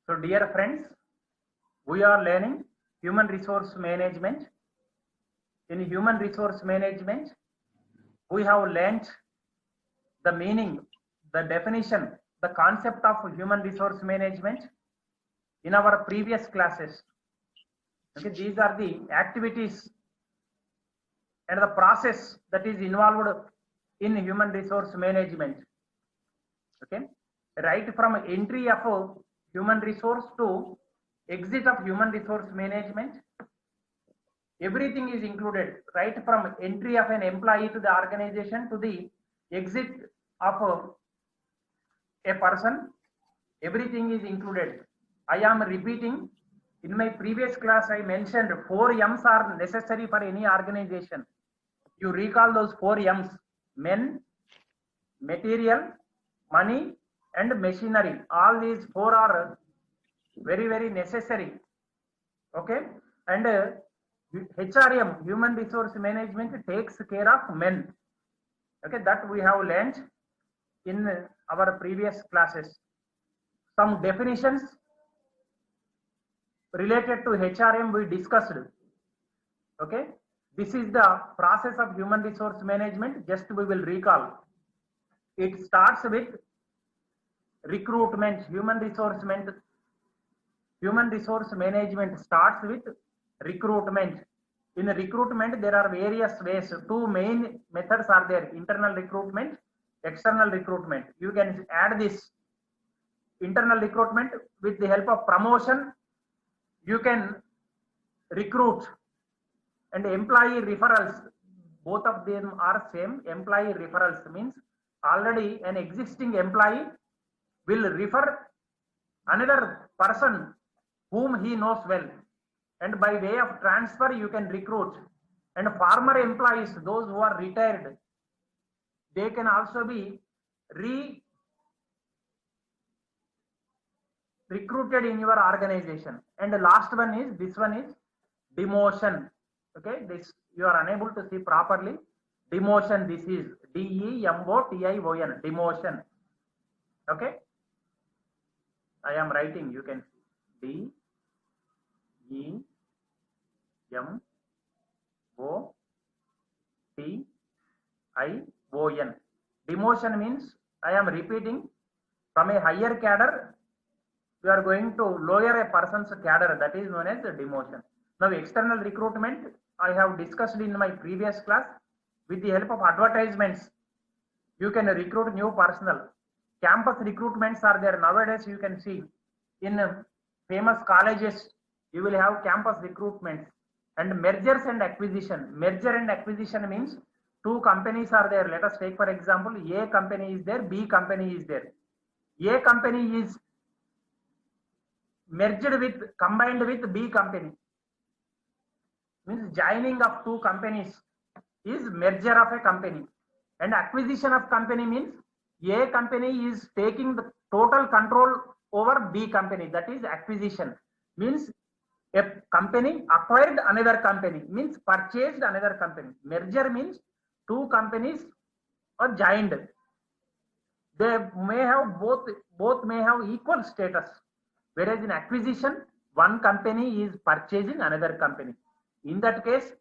So dear friends, we are learning human resource management. In human resource management, we have learnt the meaning, the definition, the concept of human resource management in our previous classes. Okay, these are the activities and the process that is involved in human resource management. Okay, right from entry of human resource to exit of human resource management, everything is included, right from entry of an employee to the organization to the exit of a person, everything is included. I am repeating, in my previous class I mentioned 4 M's are necessary for any organization. You recall those 4 M's: men, material, money and machinery. All these 4 are very necessary. Okay, and HRM, human resource management, takes care of men. Okay, that we have learned in our previous classes. Some definitions related to HRM we discussed. Okay, this is the process of human resource management. Just we will recall. It starts with recruitment. Human resource management starts with recruitment. In recruitment, there are various ways. 2 main methods are there: internal recruitment, external recruitment. You can add this internal recruitment with the help of promotion. You can recruit, and employee referrals. Both of them are same. Employee referrals means already an existing employee will refer another person whom he knows well, and by way of transfer you can recruit. And former employees, those who are retired, they can also be recruited in your organization. And the last one is, this one is demotion. Okay, this you are unable to see properly. Demotion, this is DEMOTION, demotion. Okay, I am writing, you can see DEMOTION. Demotion means, I am repeating, from a higher cadre you are going to lower a person's cadre, that is known as demotion. Now external recruitment I have discussed in my previous class. With the help of advertisements you can recruit new personnel. Campus recruitments are there nowadays. You can see in famous colleges you will have campus recruitments. And mergers and acquisition. Merger and acquisition means 2 companies are there. Let us take for example, A company is there, B company is there. A company is combined with B company, means joining of 2 companies is merger of a company. And acquisition of company means A company is taking the total control over B company, that is acquisition. Means a company acquired another company, means purchased another company. Merger means 2 companies are joined. They may have both may have equal status, whereas in acquisition 1 company is purchasing another company. In that case,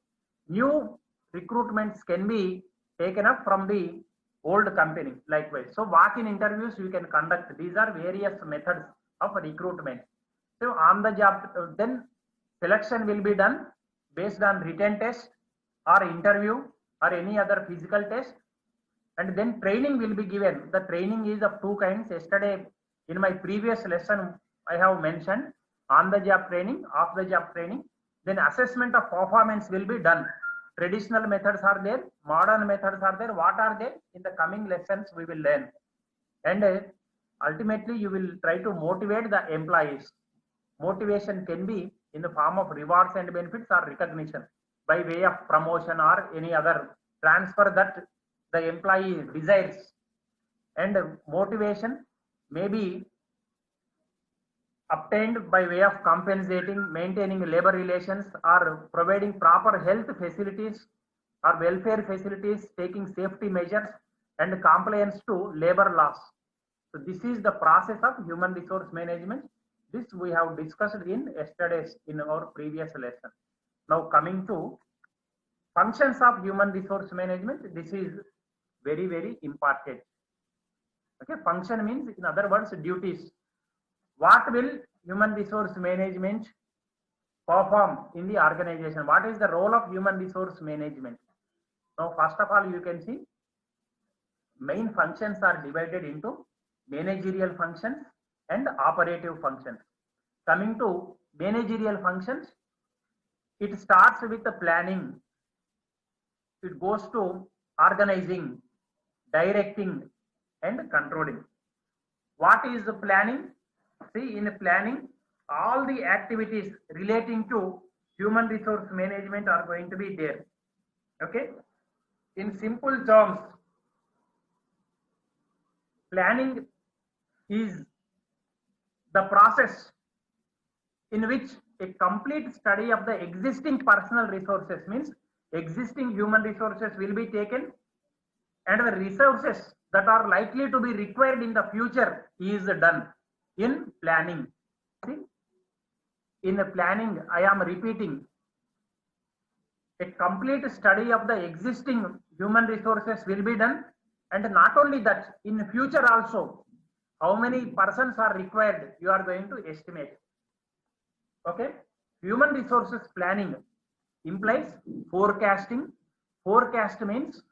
new recruitments can be taken up from the old company. Likewise, so walk-in interviews you can conduct. These are various methods of recruitment. So on the job, then selection will be done based on written test or interview or any other physical test, and then training will be given. The training is of 2 kinds. Yesterday in my previous lesson I have mentioned on the job training, off the job training. Then assessment of performance will be done. Traditional methods are there, modern methods are there. What are they? In the coming lessons we will learn. And ultimately you will try to motivate the employees. Motivation can be in the form of rewards and benefits or recognition by way of promotion or any other transfer that the employee desires. And motivation may be obtained by way of compensating, maintaining labor relations, or providing proper health facilities or welfare facilities, taking safety measures and compliance to labor laws. So this is the process of human resource management. This we have discussed in yesterday's in our previous lesson. Now coming to functions of human resource management, this is very, very important. Okay, function means, in other words, duties. What will human resource management perform in the organization? What is the role of human resource management? Now, first of all, you can see main functions are divided into managerial functions and operative functions. Coming to managerial functions, it starts with the planning. It goes to organizing, directing, and controlling. What is the planning? See, in planning, all the activities relating to human resource management are going to be there. Okay. In simple terms, planning is the process in which a complete study of the existing personal resources, means existing human resources, will be taken, and the resources that are likely to be required in the future is done in planning. See, in the planning, I am repeating, a complete study of the existing human resources will be done, and not only that, in future also, how many persons are required, you are going to estimate. Okay, human resources planning implies forecasting. Forecast means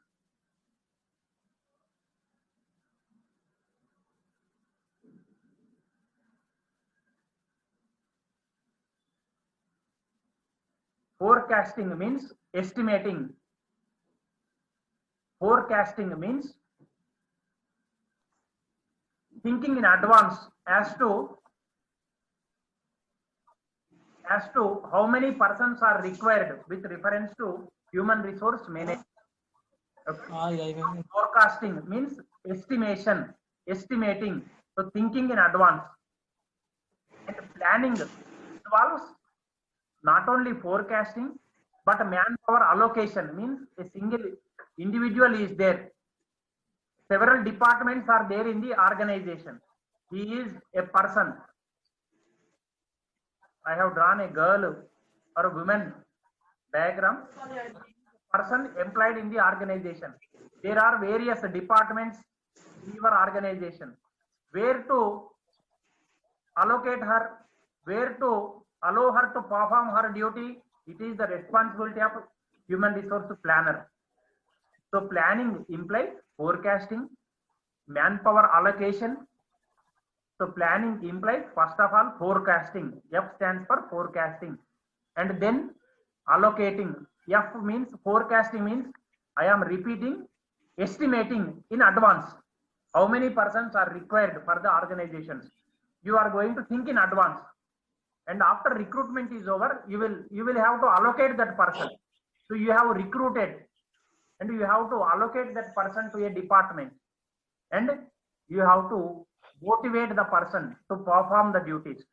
estimating. Forecasting means thinking in advance as to how many persons are required with reference to human resource management. Okay. Forecasting means estimation, estimating, so thinking in advance. And planning involves not only forecasting, but manpower allocation, means a single individual is there. Several departments are there in the organization. He is a person. I have drawn a girl or a woman diagram. Person employed in the organization. There are various departments in your organization. Where to allocate her, where to allow her to perform her duty, it is the responsibility of human resource planner. So planning implies forecasting, manpower allocation. So planning implies, first of all, forecasting. F stands for forecasting. And then allocating. F means forecasting, means I am repeating, estimating in advance how many persons are required for the organizations. You are going to think in advance, and after recruitment is over, you will have to allocate that person. So you have recruited, and you have to allocate that person to a department, and you have to motivate the person to perform the duties,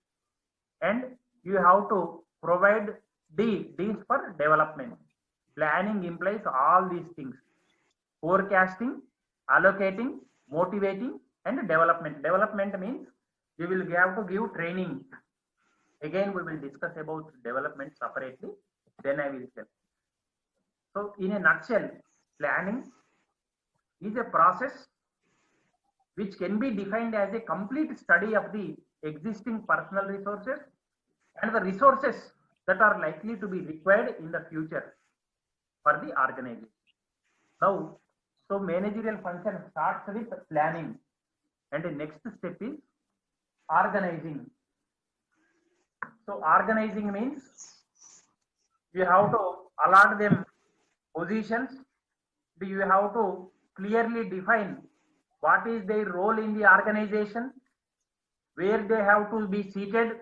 and you have to provide D is for development. Planning implies all these things: forecasting, allocating, motivating, and development. Development means you will have to give training. Again, we will discuss about development separately. Then I will tell. So, in a nutshell, planning is a process which can be defined as a complete study of the existing personal resources and the resources that are likely to be required in the future for the organization. Now, so managerial function starts with planning, and the next step is organizing. So organizing means you have to allot them positions. You have to clearly define what is their role in the organization, where they have to be seated,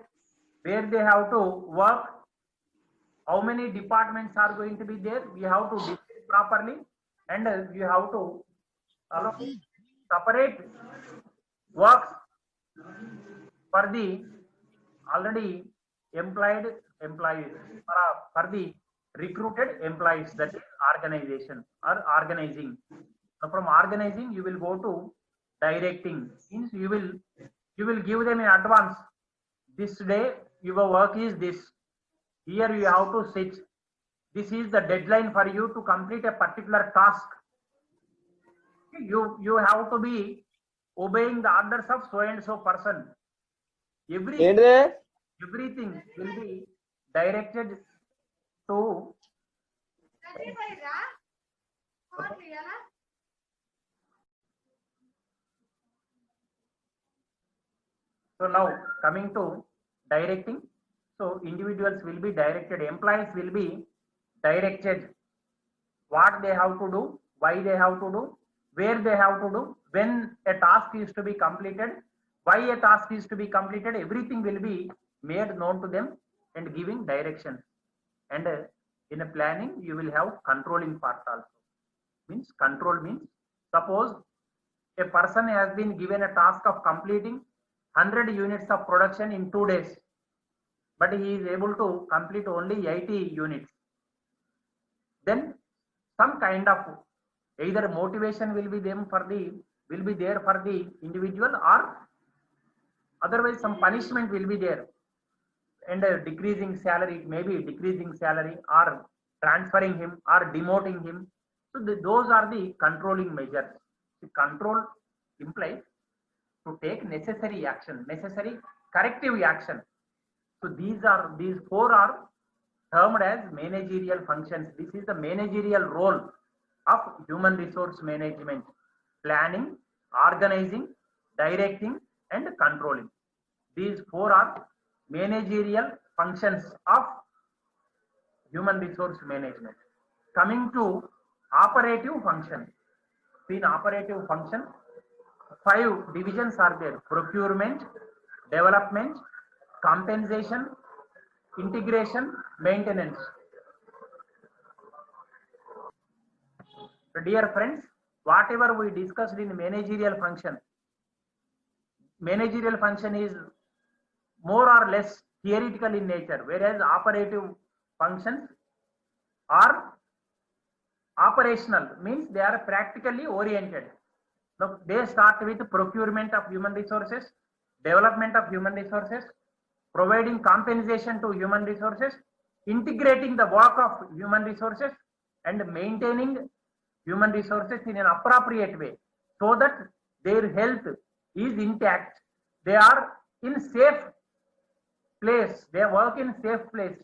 where they have to work, how many departments are going to be there. We have to define properly, and you have to separate works for the already employed employees, for the recruited employees, that is organization or organizing. So from organizing, you will go to directing. Means you will give them in advance this day your work is this. Here you have to sit. This is the deadline for you to complete a particular task. You have to be obeying the orders of so and so person. Everything will be directed to. So now coming to directing. So individuals will be directed, employees will be directed what they have to do, why they have to do, where they have to do, when a task is to be completed, why a task is to be completed, everything will be made known to them and giving direction. And in a planning, you will have controlling part also. Means control means, suppose a person has been given a task of completing 100 units of production in 2 days, but he is able to complete only 80 units. Then some kind of either motivation will be there for the individual, or otherwise some punishment will be there, and a decreasing salary, maybe decreasing salary, or transferring him or demoting him. So those are the controlling measures. The control implies to take necessary action, necessary corrective action. So these 4 are termed as managerial functions. This is the managerial role of human resource management: planning, organizing, directing, and controlling. These 4 are managerial functions of human resource management. Coming to operative function. In operative function, 5 divisions are there: procurement, development, compensation, integration, maintenance. So dear friends, whatever we discussed in managerial function is more or less theoretical in nature, whereas operative functions are operational, means they are practically oriented. Now they start with procurement of human resources, development of human resources, providing compensation to human resources, integrating the work of human resources, and maintaining human resources in an appropriate way so that their health is intact. They are in safe place. They work in safe place.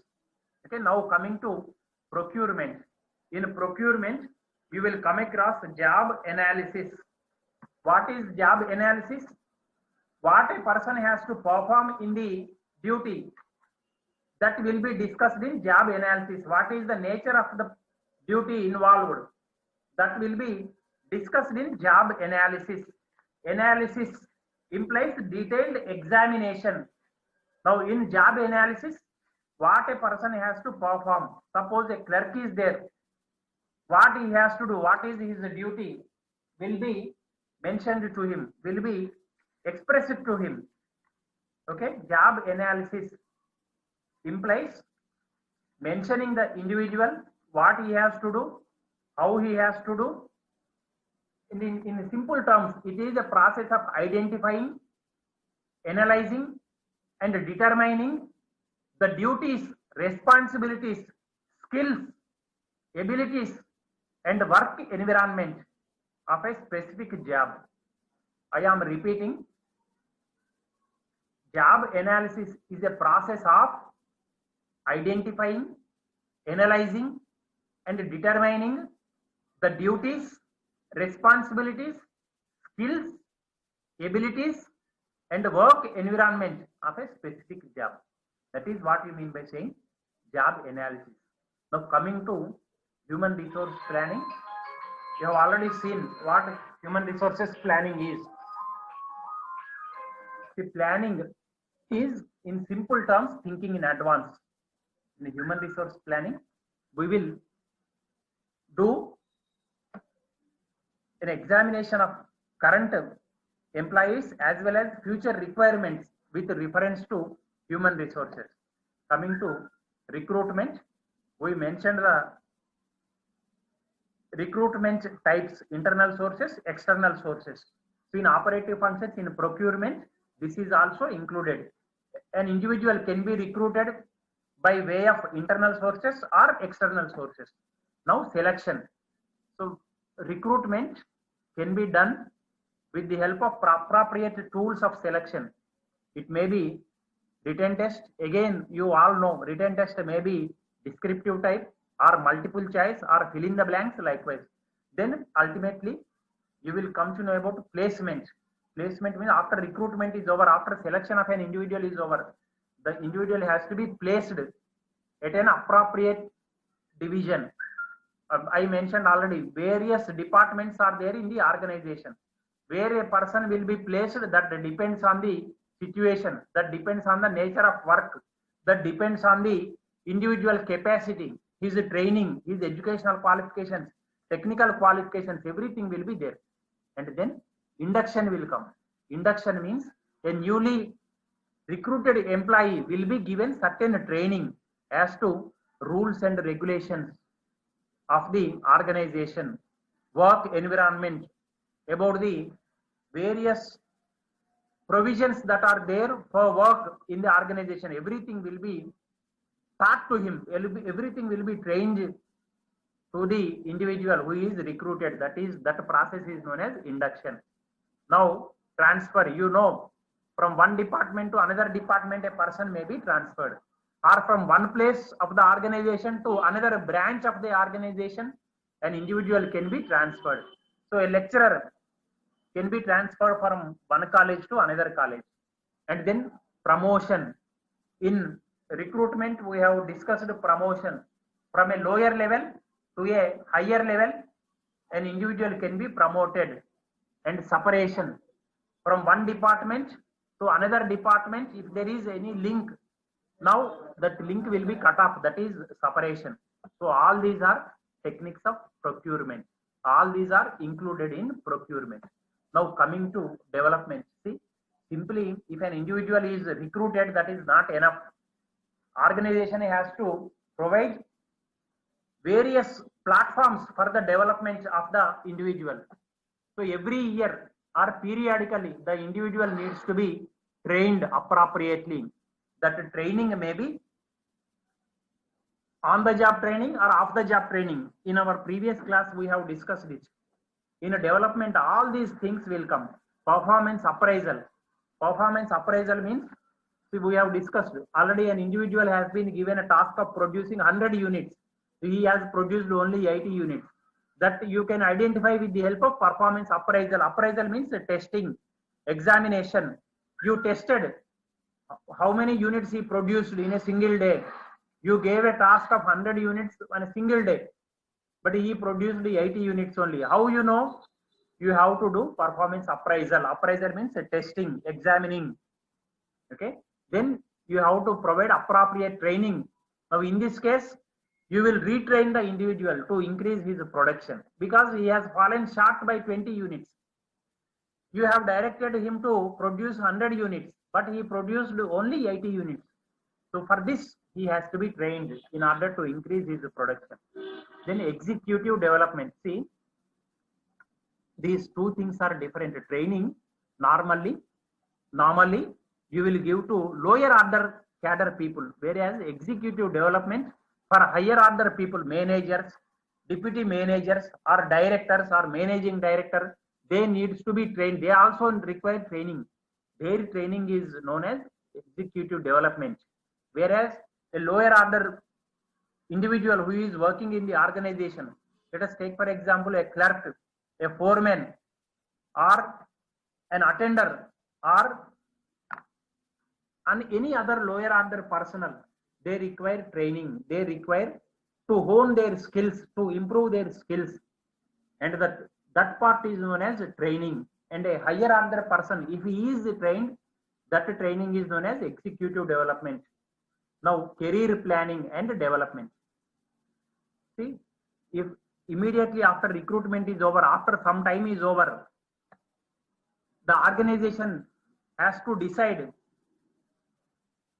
Okay, now coming to procurement. In procurement, you will come across job analysis. What is job analysis? What a person has to perform in the duty, that will be discussed in job analysis. What is the nature of the duty involved, that will be discussed in job analysis. Analysis implies detailed examination. Now in job analysis, what a person has to perform, suppose a clerk is there, what he has to do, what is his duty, will be mentioned to him, will be expressed to him. Okay, job analysis implies mentioning the individual, what he has to do, how he has to do. In simple terms, it is a process of identifying, analyzing, and determining the duties, responsibilities, skills, abilities, and work environment of a specific job. I am repeating. Job analysis is a process of identifying, analyzing, and determining the duties, responsibilities, skills, abilities, and work environment of a specific job. That is what you mean by saying job analysis. Now coming to human resource planning, you have already seen what human resources planning is. The planning is, in simple terms, thinking in advance. In human resource planning, we will do an examination of current employees as well as future requirements with reference to human resources. Coming to recruitment, we mentioned the recruitment types: internal sources, external sources. So in operative functions, in procurement, this is also included. an individual can be recruited by way of internal sources or external sources. Now selection. So recruitment can be done with the help of appropriate tools of selection. It may be written test. Again, you all know written test may be descriptive type or multiple choice or fill in the blanks likewise. Then ultimately you will come to know about placement. Placement means after recruitment is over, after selection of an individual is over, the individual has to be placed at an appropriate division. I mentioned already, various departments are there in the organization. Where a person will be placed, that depends on the situation, that depends on the nature of work, that depends on the individual capacity, his training, his educational qualifications, technical qualifications, everything will be there. And then induction will come. Induction means a newly recruited employee will be given certain training as to rules and regulations of the organization, work environment, about the various provisions that are there for work in the organization. Everything will be taught to him. Everything will be trained to the individual who is recruited. That process is known as induction. Now transfer, you know, from one department to another department a person may be transferred, or from one place of the organization to another branch of the organization an individual can be transferred. So a lecturer can be transferred from one college to another college. And then promotion. In recruitment we have discussed promotion from a lower level to a higher level. An individual can be promoted. And separation from one department to another department, if there is any link, now that link will be cut off, that is separation. So all these are techniques of procurement. All these are included in procurement. Now coming to development, see, simply if an individual is recruited, that is not enough. Organization has to provide various platforms for the development of the individual. So every year or periodically the individual needs to be trained appropriately. That training may be on the job training or off the job training. In our previous class we have discussed it. In a development all these things will come. Performance appraisal. Performance appraisal means, see, we have discussed already, an individual has been given a task of producing 100 units. He has produced only 80 units. That you can identify with the help of performance appraisal. Appraisal means testing, examination. You tested how many units he produced in a single day. You gave a task of 100 units on a single day, but he produced 80 units only. How you know? You have to do performance appraisal. Appraisal means testing, examining. Okay. Then you have to provide appropriate training. Now in this case, you will retrain the individual to increase his production because he has fallen short by 20 units. You have directed him to produce 100 units, but he produced only 80 units. So for this, he has to be trained in order to increase his production. Then executive development. See, these two things are different. Training, normally you will give to lower order cadre people, whereas executive development for higher order people, managers, deputy managers or directors or managing director, they needs to be trained. They also require training. Their training is known as executive development. Whereas a lower order individual who is working in the organization, let us take for example a clerk, a foreman or an attender or any other lower order personnel, they require training. They require to hone their skills, to improve their skills, and that part is known as training. And a higher order person, if he is trained, that training is known as executive development. Now career planning and development. See, if immediately after recruitment is over, after some time is over, the organization has to decide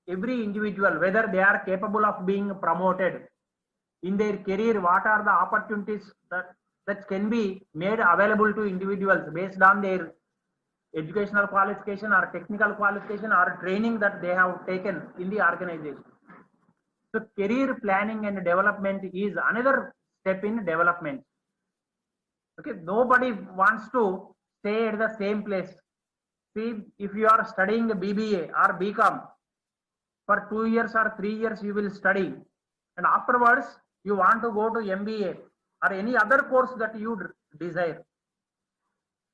every individual whether they are capable of being promoted in their career. What are the opportunities that can be made available to individuals based on their educational qualification or technical qualification or training that they have taken in the organization. So career planning and development is another step in development. Okay, nobody wants to stay at the same place. See, if you are studying BBA or BCom for 2 years or 3 years, you will study, and afterwards you want to go to MBA or any other course that you desire.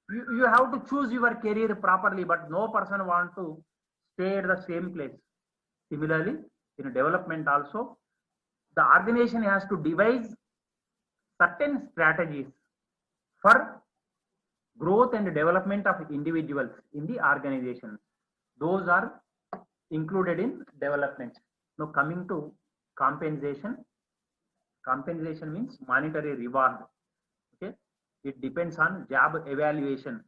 You have to choose your career properly, but no person want to stay at the same place. Similarly, in development also, the organization has to devise certain strategies for growth and development of individuals in the organization. Those are included in development. Now coming to compensation. Compensation means monetary reward. Okay, it depends on job evaluation.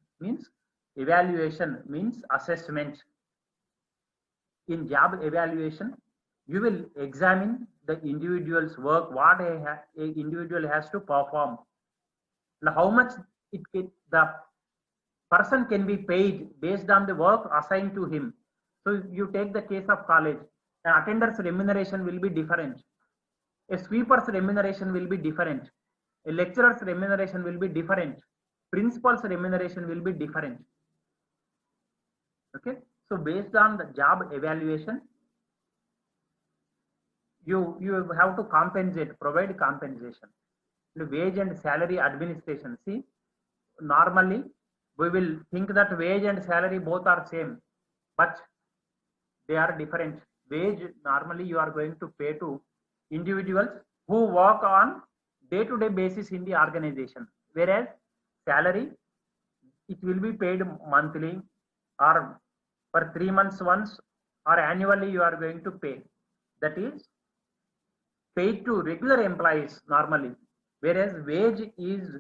Evaluation means assessment. In job evaluation, you will examine the individual's work, what a individual has to perform, and how much the person can be paid based on the work assigned to him. So you take the case of college, an attender's remuneration will be different. A sweeper's remuneration will be different. A lecturer's remuneration will be different. Principal's remuneration will be different. Okay, so based on the job evaluation, you have to compensate, provide compensation. The wage and salary administration. See, normally we will think that wage and salary both are same, but they are different. Wage, normally you are going to pay to individuals who work on day-to-day basis in the organization, whereas salary, it will be paid monthly or for 3 months once, or annually you are going to pay. That is paid to regular employees normally, whereas wage is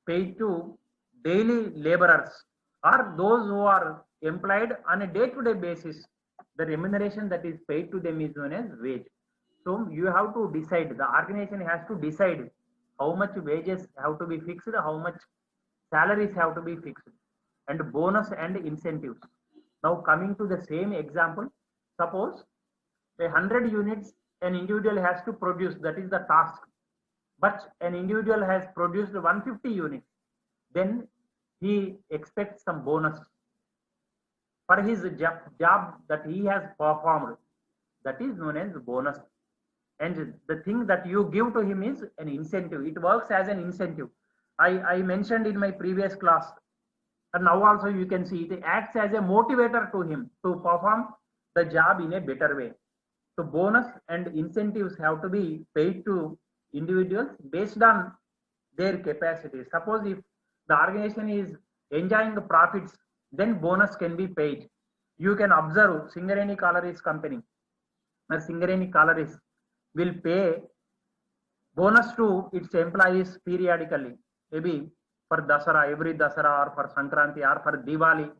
paid to daily laborers or those who are employed on a day-to-day basis. The remuneration that is paid to them is known as wage. So you have to decide, the organization has to decide how much wages have to be fixed, how much salaries have to be fixed, and bonus and incentives. Now coming to the same example, suppose 100 units an individual has to produce, that is the task, but an individual has produced 150 units, then he expects some bonus for his job that he has performed. That is known as bonus. And the thing that you give to him is an incentive. It works as an incentive. I mentioned in my previous class, and now also you can see it acts as a motivator to him to perform the job in a better way. So bonus and incentives have to be paid to individuals based on their capacity. Suppose if the organization is enjoying the profits, then bonus can be paid. You can observe Singareni Collieries company, or Singareni Collieries will pay bonus to its employees periodically, maybe for Dasara, every Dasara, or for Sankranti, or for Diwali.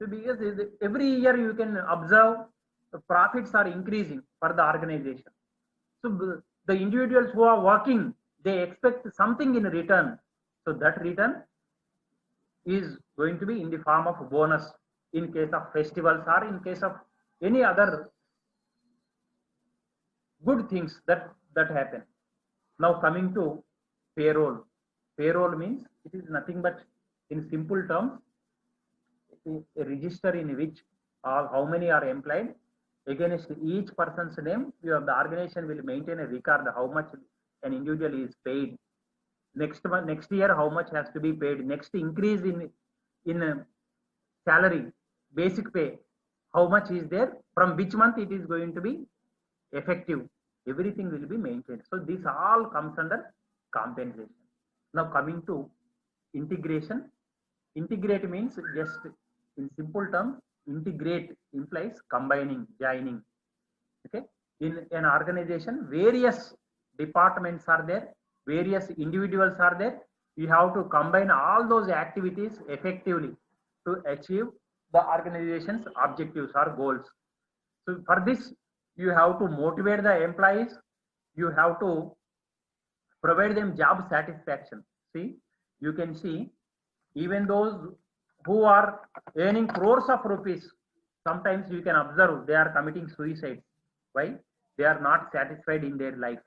So because every year you can observe the profits are increasing for the organization. So the individuals who are working, they expect something in return. So that return is going to be in the form of bonus in case of festivals or in case of any other good things that happen. Now coming to payroll. Payroll means it is nothing but, in simple terms, a register in which how many are employed. Against each person's name, the organization will maintain a record how much an individual is paid. Next year, how much has to be paid. Next increase in salary, basic pay, how much is there, from which month it is going to be effective. Everything will be maintained. So this all comes under compensation. Now coming to integration. Integrate means, just in simple terms, integrate implies combining, joining. Okay, in an organization, various departments are there, various individuals are there. You have to combine all those activities effectively to achieve the organization's objectives or goals. So for this, you have to motivate the employees, you have to provide them job satisfaction. See, you can see even those who are earning crores of rupees, sometimes you can observe they are committing suicide. Why? They are not satisfied in their life.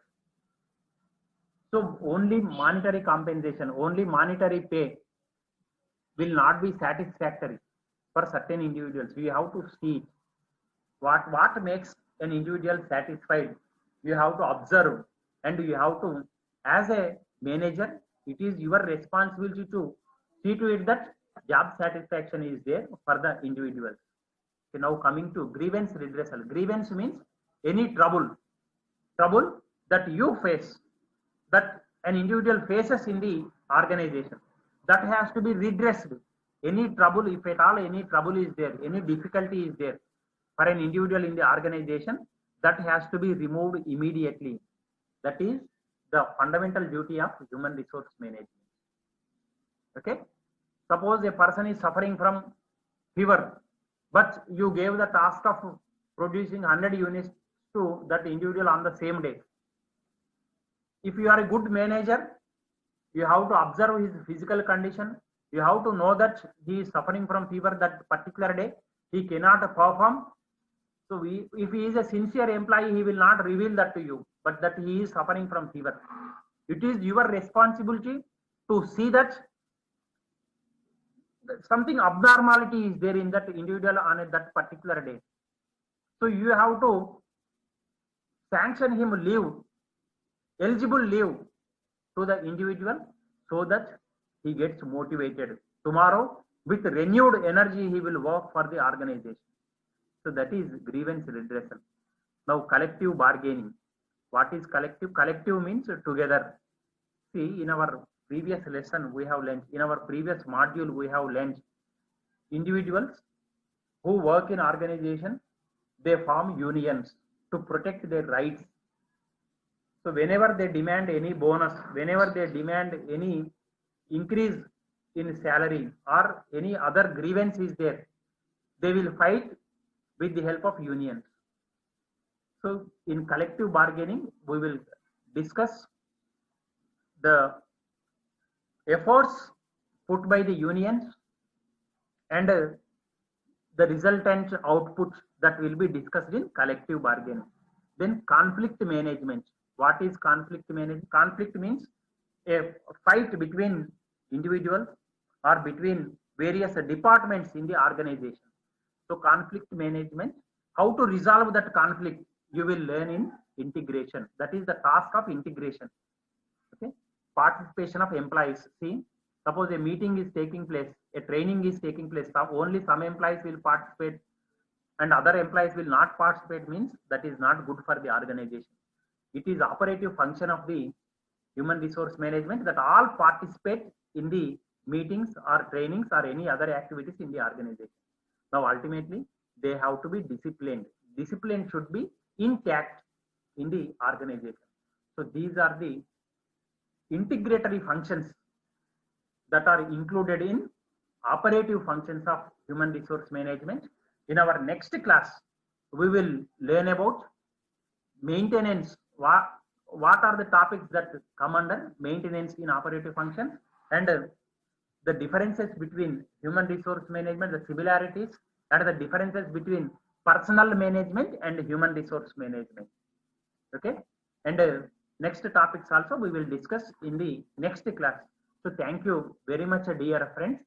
So only monetary compensation, only monetary pay will not be satisfactory for certain individuals. We have to see what makes an individual satisfied. You have to observe, and you have to, as a manager, it is your responsibility to see to it that job satisfaction is there for the individuals. Okay, now coming to grievance redressal. Grievance means any trouble that you face, that an individual faces in the organization, that has to be redressed. Any trouble, if at all any trouble is there, any difficulty is there for an individual in the organization, that has to be removed immediately. That is the fundamental duty of human resource management. Okay, suppose a person is suffering from fever, but you gave the task of producing 100 units to that individual on the same day. If you are a good manager, you have to observe his physical condition. You have to know that he is suffering from fever that particular day. He cannot perform. So if he is a sincere employee, he will not reveal that to you, but that he is suffering from fever. It is your responsibility to see that something abnormality is there in that individual on that particular day. So you have to sanction him leave, eligible leave to the individual, so that he gets motivated. Tomorrow, with renewed energy, he will work for the organization. So that is grievance redressal. Now, collective bargaining. What is collective? Collective means together. See, in our previous lesson, we have learned, in our previous module, we have learned individuals who work in organization, they form unions to protect their rights. So whenever they demand any bonus, whenever they demand any increase in salary or any other grievance is there, they will fight with the help of unions. So in collective bargaining, we will discuss the efforts put by the unions and the resultant output that will be discussed in collective bargaining. Then conflict management. What is conflict management? Conflict means a fight between individuals or between various departments in the organization. So conflict management, how to resolve that conflict, you will learn in integration. That is the task of integration. Okay, participation of employees. See, suppose a meeting is taking place, a training is taking place, only some employees will participate and other employees will not participate, means that is not good for the organization. It is operative function of the human resource management that all participate in the meetings or trainings or any other activities in the organization. Now, ultimately, they have to be disciplined. Discipline should be intact in the organization. So these are the integratory functions that are included in operative functions of human resource management. In our next class, we will learn about maintenance. What are the topics that come under maintenance in operative functions, and the differences between human resource management, the similarities, and the differences between personal management and human resource management. Okay, and next topics also we will discuss in the next class. So thank you very much, dear friends.